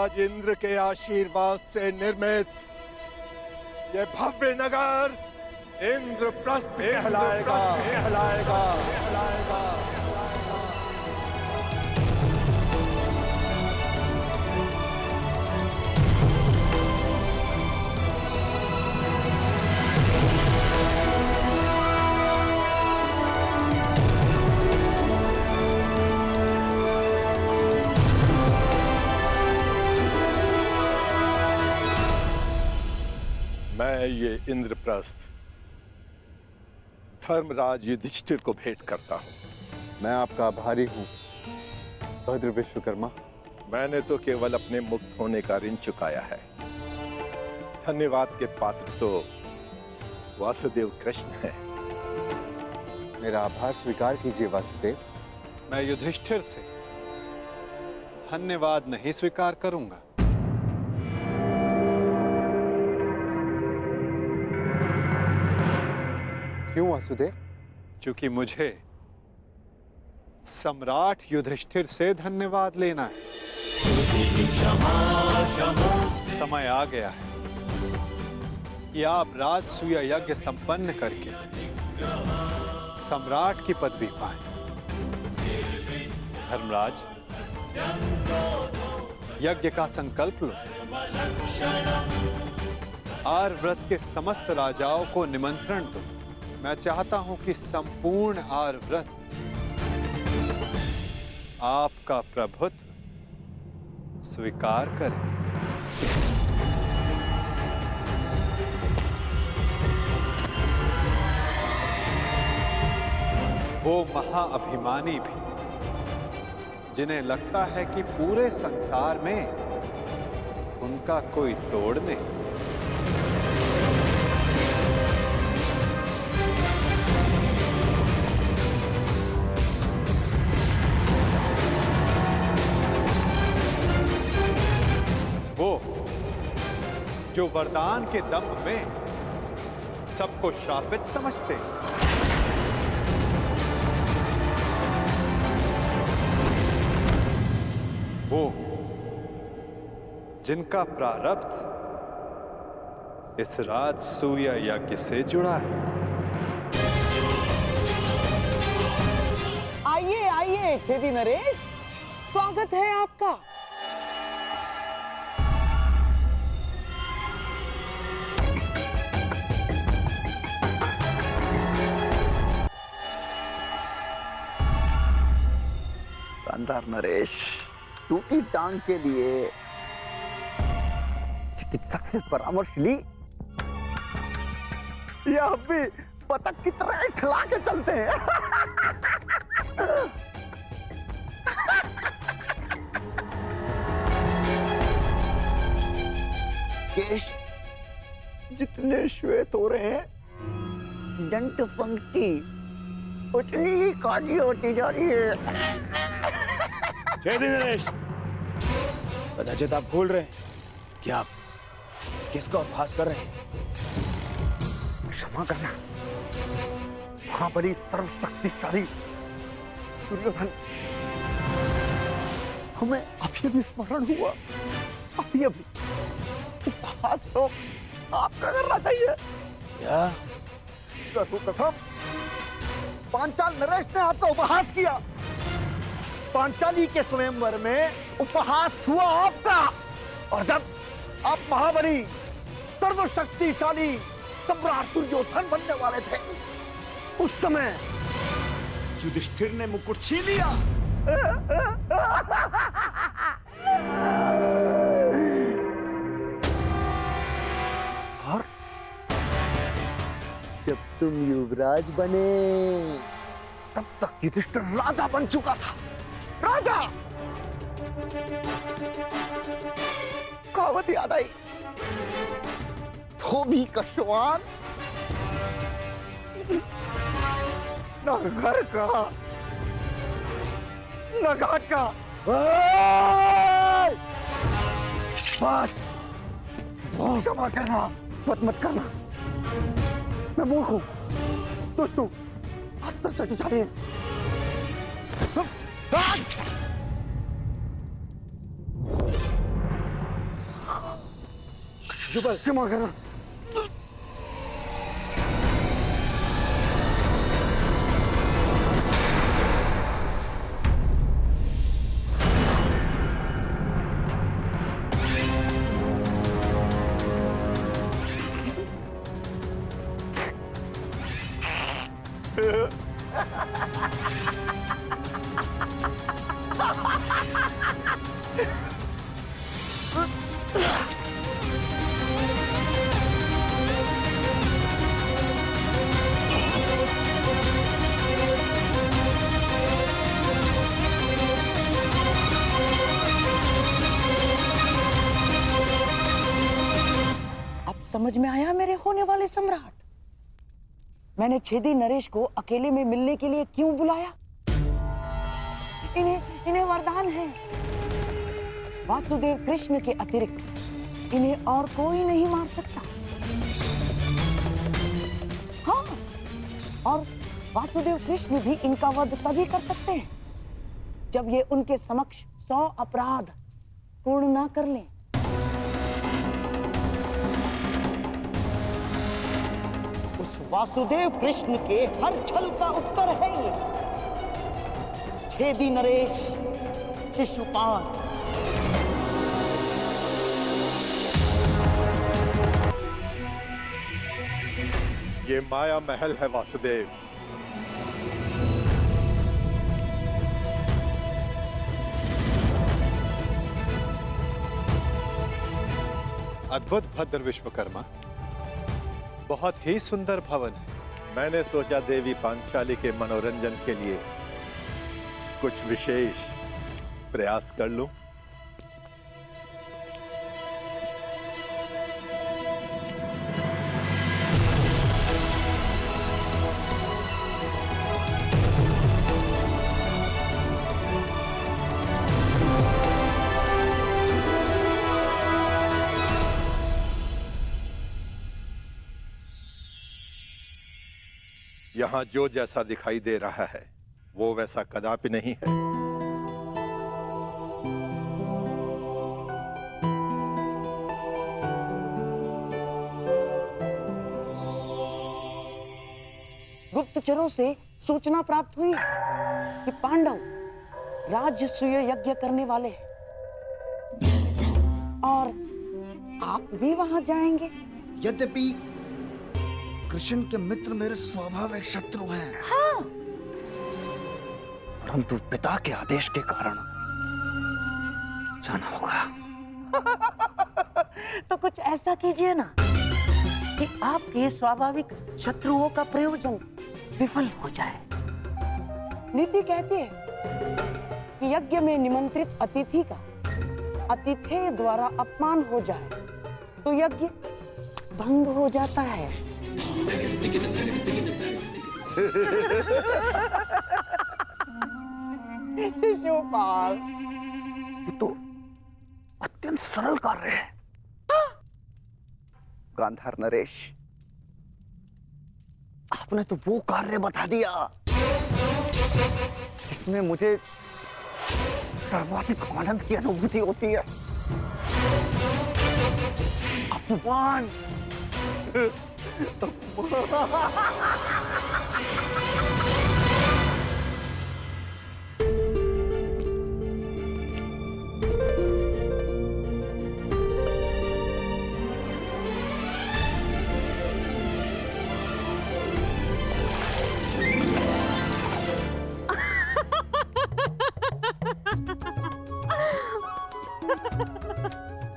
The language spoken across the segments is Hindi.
धर्मराज इंद्र के आशीर्वाद से निर्मित ये भव्य नगर इंद्रप्रस्थ कहलाएगा। मैं ये इंद्रप्रस्थ धर्मराज युधिष्ठिर को भेंट करता हूं। मैं आपका आभारी हूं भद्र विश्वकर्मा। मैंने तो केवल अपने मुक्त होने का ऋण चुकाया है। धन्यवाद के पात्र तो वासुदेव कृष्ण है। मेरा आभार स्वीकार कीजिए वासुदेव। मैं युधिष्ठिर से धन्यवाद नहीं स्वीकार करूंगा। क्यों वासुदेव? क्योंकि मुझे सम्राट युधिष्ठिर से धन्यवाद लेना है। समय आ गया है कि आप राजसूय यज्ञ संपन्न करके सम्राट की पदवी पाएं। धर्मराज, यज्ञ का संकल्प लो। आर्यव्रत के समस्त राजाओं को निमंत्रण दो। मैं चाहता हूं कि संपूर्ण आर्यव्रत आपका प्रभुत्व स्वीकार करे। वो महाअभिमानी भी जिन्हें लगता है कि पूरे संसार में उनका कोई तोड़ नहीं। वो जो वरदान के दम में सबको श्रापित समझते हैं। वो जिनका प्रारब्ध इस राजसूय यज्ञ से जुड़ा है। आइए आइए छेदी नरेश, स्वागत है आपका। नरेश, टूटी टांग के लिए चिकित्सक से परामर्श ली या अब भी बतख की तरह खिला के चलते हैं? केश जितने श्वेत हो रहे हैं, दंत पंक्ति उतनी ही काली होती जा रही है। नरेश, कदाचित आप भूल रहे हैं कि आप किसका उपहास कर रहे हैं। क्षमा करना महाबली सर्वशक्तिशाली दुर्योधन, हमें अभी भी स्मरण हुआ। अभी उपहास तो आपका करना चाहिए। क्या? सर्वप्रथम पांचाल नरेश ने आपका उपहास किया। पांचाली के स्वयंवर में उपहास हुआ आपका, और जब आप महाबली सर्वशक्तिशाली सम्राट दुर्योधन बनने वाले थे, उस समय युधिष्ठिर ने मुकुट छीन लिया। और जब तुम युवराज बने, तब तक युधिष्ठिर राजा बन चुका था। राजा! कहावत याद आई, धोबी का श्वान न घर का न घाट का। बस क्षमा करना, मत करना। मैं मूर्ख हूं, दुष्ट हूं, अस्त्र शक्तिशाली है। जुगल क्षमा करना। समझ में आया मेरे होने वाले सम्राट। मैंने छेदी नरेश को अकेले में मिलने के लिए क्यों बुलाया? इन्हें वरदान है। वासुदेव कृष्ण के अतिरिक्त इन्हें और कोई नहीं मार सकता। हाँ, और वासुदेव कृष्ण भी इनका वध तभी कर सकते हैं जब ये उनके समक्ष 100 अपराध पूर्ण ना कर लें। उस वासुदेव कृष्ण के हर छल का उत्तर है ये। छेदी नरेश शिशुपाल। ये माया महल है वासुदेव। अद्भुत भद्र विश्वकर्मा, बहुत ही सुंदर भवन है। मैंने सोचा देवी पांचाली के मनोरंजन के लिए कुछ विशेष प्रयास कर लूं। यहां जो जैसा दिखाई दे रहा है वो वैसा कदापि नहीं है। गुप्तचरों से सूचना प्राप्त हुई कि पांडव राजसूय यज्ञ करने वाले हैं और आप भी वहां जाएंगे। यद्यपि कृष्ण के मित्र मेरे स्वाभाविक शत्रु हैं, हाँ। परंतु पिता के आदेश के कारण जाना होगा। तो कुछ ऐसा कीजिए ना कि आपके स्वाभाविक शत्रुओं का प्रयोजन विफल हो जाए। नीति कहती है कि यज्ञ में निमंत्रित अतिथि का अतिथेय द्वारा अपमान हो जाए तो यज्ञ भंग हो जाता है। शिशुपाल, ये तो अत्यंत सरल कार्य है। गांधार नरेश, आपने तो वो कार्य बता दिया जिसमें मुझे सर्वाधिक आनंद की अनुभूति होती है। अपमान।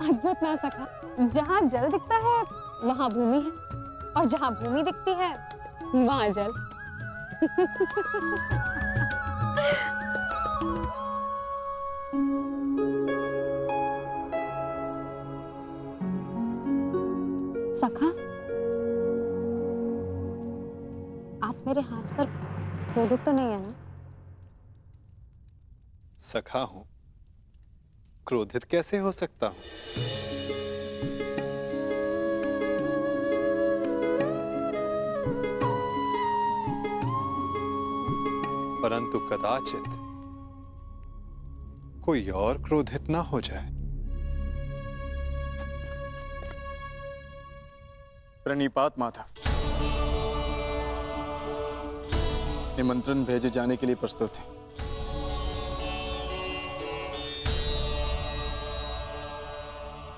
अद्भुत ना सका। जहाँ जल दिखता है वहाँ भूमि है, और जहाँ भूमि दिखती है वहाँ जल। सखा, आप मेरे हाथ पर क्रोधित तो नहीं है ना? सखा हूं, क्रोधित कैसे हो सकता हूं? परंतु कदाचित कोई और क्रोधित ना हो जाए। प्रणिपात माता। निमंत्रण भेजे जाने के लिए प्रस्तुत है।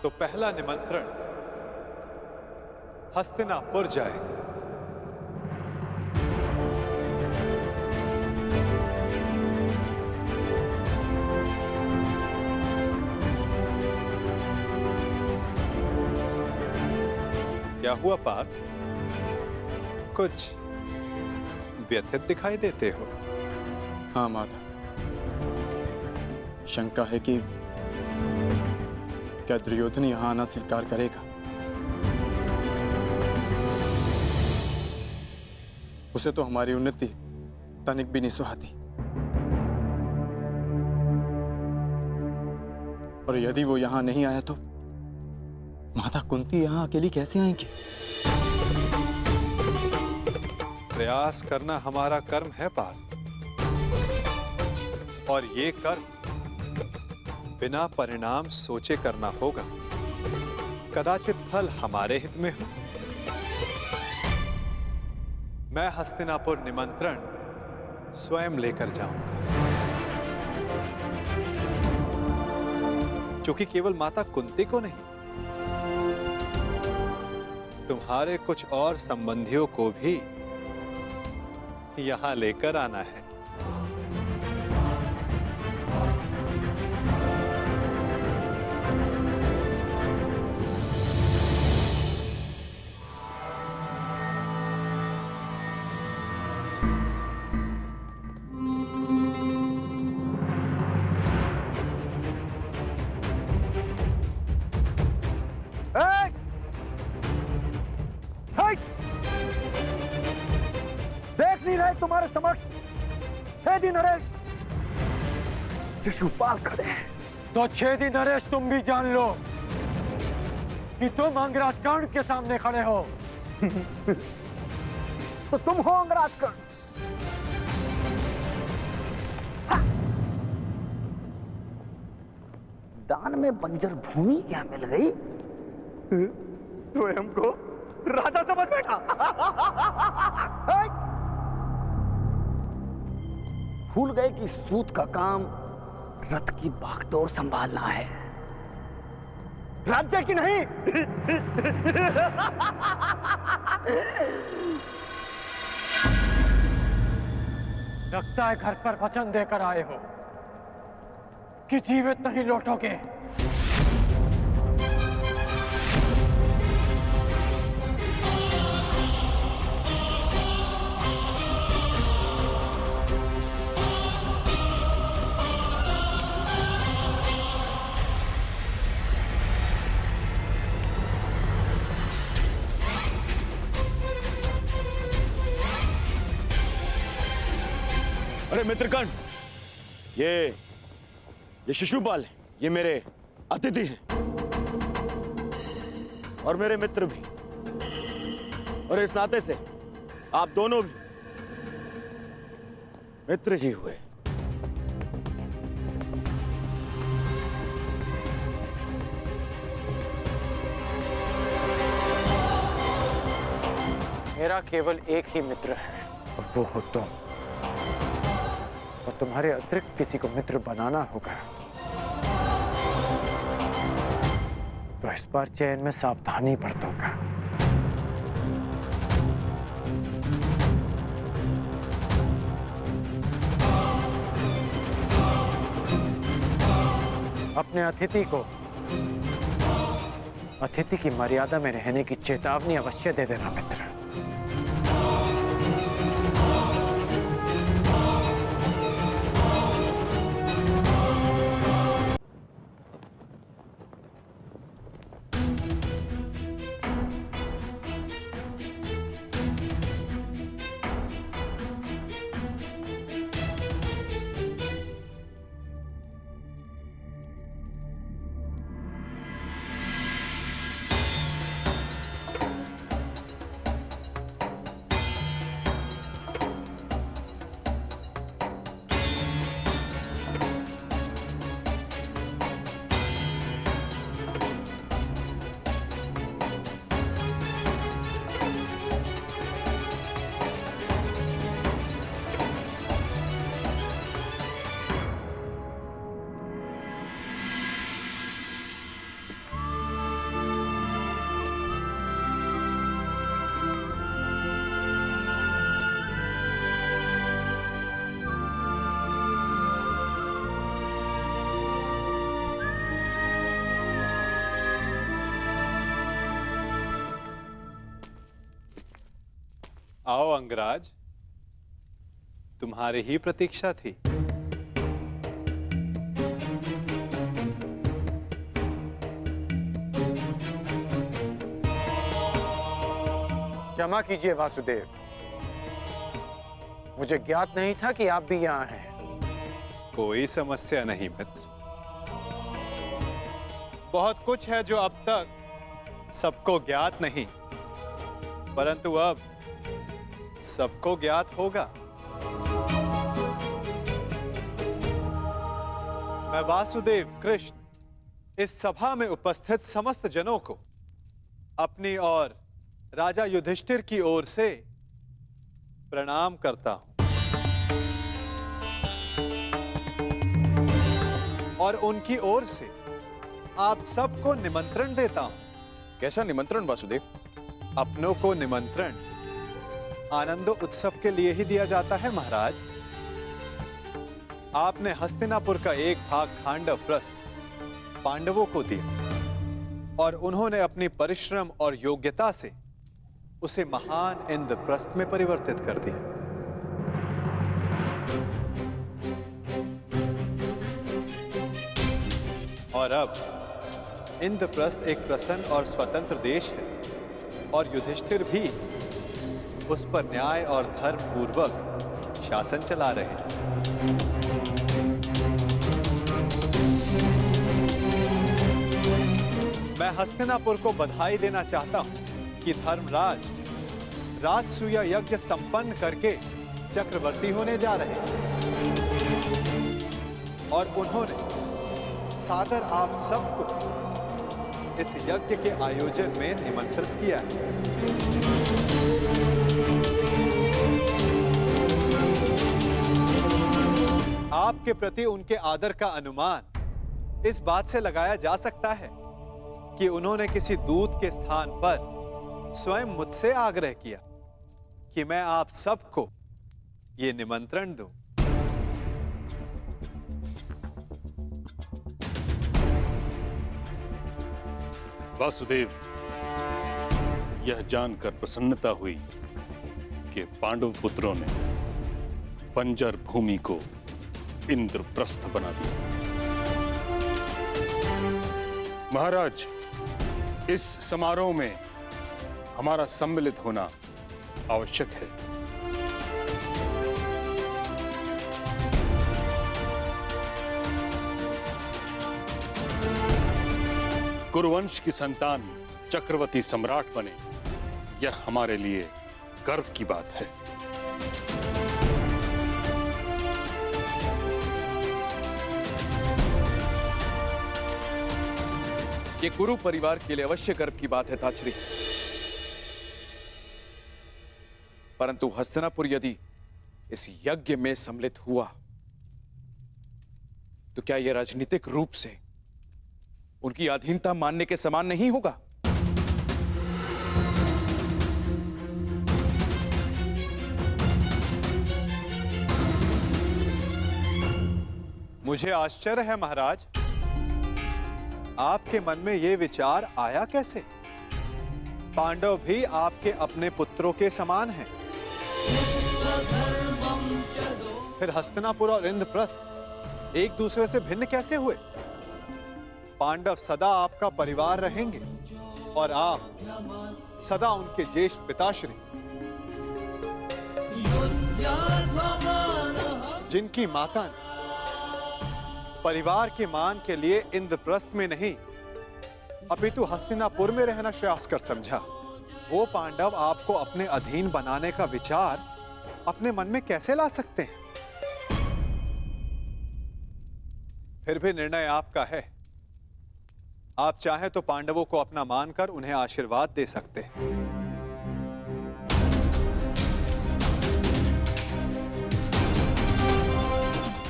तो पहला निमंत्रण हस्तिनापुर जाएगा। क्या हुआ पार्थ? कुछ व्यथित दिखाई देते हो। हाँ माता, शंका है कि क्या दुर्योधन यहां आना स्वीकार करेगा। उसे तो हमारी उन्नति तनिक भी नहीं सुहाती, और यदि वो यहां नहीं आया तो माता कुंती यहां अकेली कैसे आएंगी? प्रयास करना हमारा कर्म है पार्थ, और ये कर्म बिना परिणाम सोचे करना होगा। कदाचित फल हमारे हित में हो। मैं हस्तिनापुर निमंत्रण स्वयं लेकर जाऊंगा, क्योंकि केवल माता कुंती को नहीं, तुम्हारे कुछ और संबंधियों को भी यहां लेकर आना है। देख नहीं रहे तुम्हारे समक्ष 6 दिन नरेश शिशुपाल खड़े हैं। तो 6 दिन नरेश तुम भी जान लो कि तुम अंगराज कर्ण के सामने खड़े हो। तो तुम हो अंगराज कर्ण। दान में बंजर भूमि क्या मिल गई? स्वयं को राजा समझ बैठा। भूल गए कि सूत का काम रथ की बागडोर संभालना है, राज्य की नहीं। लगता है घर पर वचन देकर आए हो कि जीवित नहीं लौटोगे। अरे मित्रकर्ण, ये शिशुपाल है, ये मेरे अतिथि हैं और मेरे मित्र भी, और इस नाते से आप दोनों भी मित्र ही हुए। मेरा केवल एक ही मित्र है और वो हो तुम, और तुम्हारे अतिरिक्त किसी को मित्र बनाना होगा तो इस बार चयन में सावधानी बरतूंगा। अपने अतिथि को अतिथि की मर्यादा में रहने की चेतावनी अवश्य दे देना मित्र। आओ अंगराज, तुम्हारी ही प्रतीक्षा थी। क्षमा कीजिए वासुदेव, मुझे ज्ञात नहीं था कि आप भी यहाँ हैं। कोई समस्या नहीं मित्र। बहुत कुछ है जो अब तक सबको ज्ञात नहीं, परंतु अब सबको ज्ञात होगा। मैं वासुदेव कृष्ण इस सभा में उपस्थित समस्त जनों को अपनी और राजा युधिष्ठिर की ओर से प्रणाम करता हूं और उनकी ओर से आप सबको निमंत्रण देता हूं। कैसा निमंत्रण वासुदेव? अपनों को निमंत्रण आनंदो उत्सव के लिए ही दिया जाता है महाराज। आपने हस्तिनापुर का एक भाग खांडव प्रस्थ पांडवों को दिया और उन्होंने अपनी परिश्रम और योग्यता से उसे महान इंद्रप्रस्थ में परिवर्तित कर दिया। और अब इंद्रप्रस्थ एक प्रसन्न और स्वतंत्र देश है और युधिष्ठिर भी उस पर न्याय और धर्म पूर्वक शासन चला रहे हैं। मैं हस्तिनापुर को बधाई देना चाहता हूं कि धर्मराज राजसूया यज्ञ संपन्न करके चक्रवर्ती होने जा रहे हैं और उन्होंने सादर आप सबको इस यज्ञ के आयोजन में निमंत्रित किया है। आपके प्रति उनके आदर का अनुमान इस बात से लगाया जा सकता है कि उन्होंने किसी दूत के स्थान पर स्वयं मुझसे आग्रह किया कि मैं आप सबको ये निमंत्रण दूं। वासुदेव, यह जानकर प्रसन्नता हुई कि पांडव पुत्रों ने बंजर भूमि को इंद्रप्रस्थ बना दिया। महाराज, इस समारोह में हमारा सम्मिलित होना आवश्यक है। कुरुवंश की संतान चक्रवर्ती सम्राट बने, यह हमारे लिए गर्व की बात है। ये कुरु परिवार के लिए अवश्य गर्व की बात है ताचरी, परंतु हस्तिनापुर यदि इस यज्ञ में सम्मिलित हुआ तो क्या यह राजनीतिक रूप से उनकी अधीनता मानने के समान नहीं होगा? मुझे आश्चर्य है महाराज, आपके मन में यह विचार आया कैसे? पांडव भी आपके अपने पुत्रों के समान हैं। फिर हस्तिनापुर और इंद्रप्रस्थ एक दूसरे से भिन्न कैसे हुए? पांडव सदा आपका परिवार रहेंगे और आप सदा उनके ज्येष्ठ पिताश्री, जिनकी माता ने परिवार के मान के लिए इंद्रप्रस्थ में नहीं अपितु हस्तिनापुर में रहना श्रेयस्कर समझा, वो पांडव आपको अपने अधीन बनाने का विचार अपने मन में कैसे ला सकते हैं? फिर भी निर्णय आपका है। आप चाहें तो पांडवों को अपना मानकर उन्हें आशीर्वाद दे सकते हैं,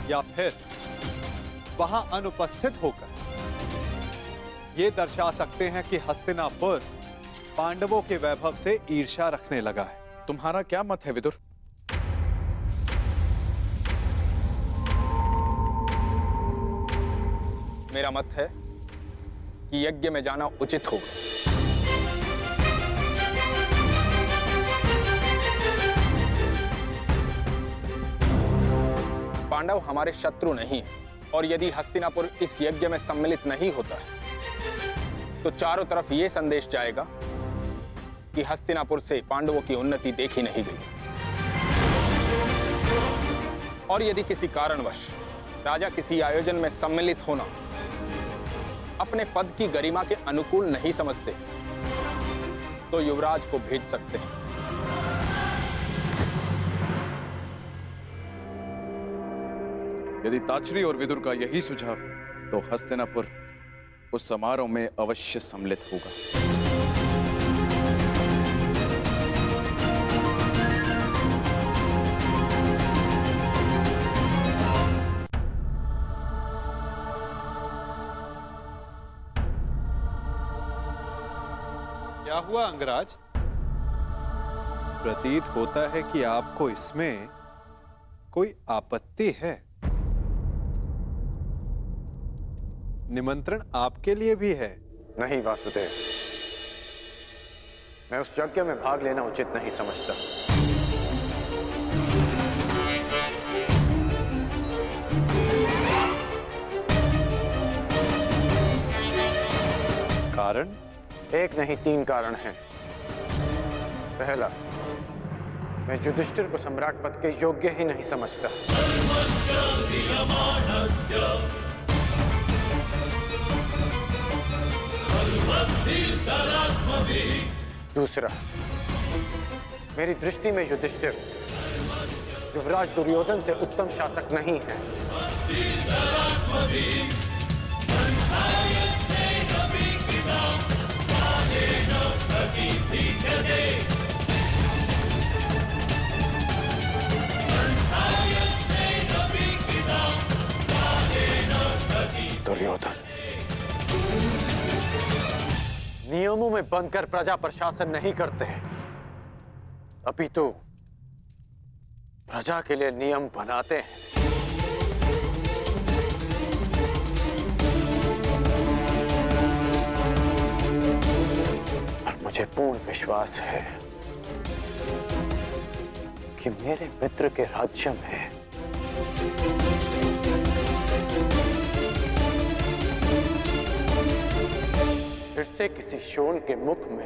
या फिर वहां अनुपस्थित होकर यह दर्शा सकते हैं कि हस्तिनापुर पांडवों के वैभव से ईर्ष्या रखने लगा है। तुम्हारा क्या मत है विदुर? मेरा मत है कि यज्ञ में जाना उचित होगा। पांडव हमारे शत्रु नहीं हैं और यदि हस्तिनापुर इस यज्ञ में सम्मिलित नहीं होता है तो चारों तरफ यह संदेश जाएगा कि हस्तिनापुर से पांडवों की उन्नति देखी नहीं गई। और यदि किसी कारणवश राजा किसी आयोजन में सम्मिलित होना अपने पद की गरिमा के अनुकूल नहीं समझते तो युवराज को भेज सकते हैं। यदि ताचरी और विदुर का यही सुझाव है तो हस्तिनापुर उस समारोह में अवश्य सम्मिलित होगा। क्या हुआ अंगराज? प्रतीत होता है कि आपको इसमें कोई आपत्ति है। निमंत्रण आपके लिए भी है। नहीं वासुदेव, मैं उस यज्ञ में भाग लेना उचित नहीं समझता। कारण? एक नहीं 3 कारण हैं। पहला, मैं युधिष्ठिर को सम्राट पद के योग्य ही नहीं समझता। दूसरा, मेरी दृष्टि में युधिष्ठिर युवराज दुर्योधन से उत्तम शासक नहीं है। दुर्योधन नियमों में बंधकर प्रजा पर शासन नहीं करते, अपितु प्रजा के लिए नियम बनाते हैं। और मुझे पूर्ण विश्वास है कि मेरे मित्र के राज्य में फिर से किसी शोण के मुख में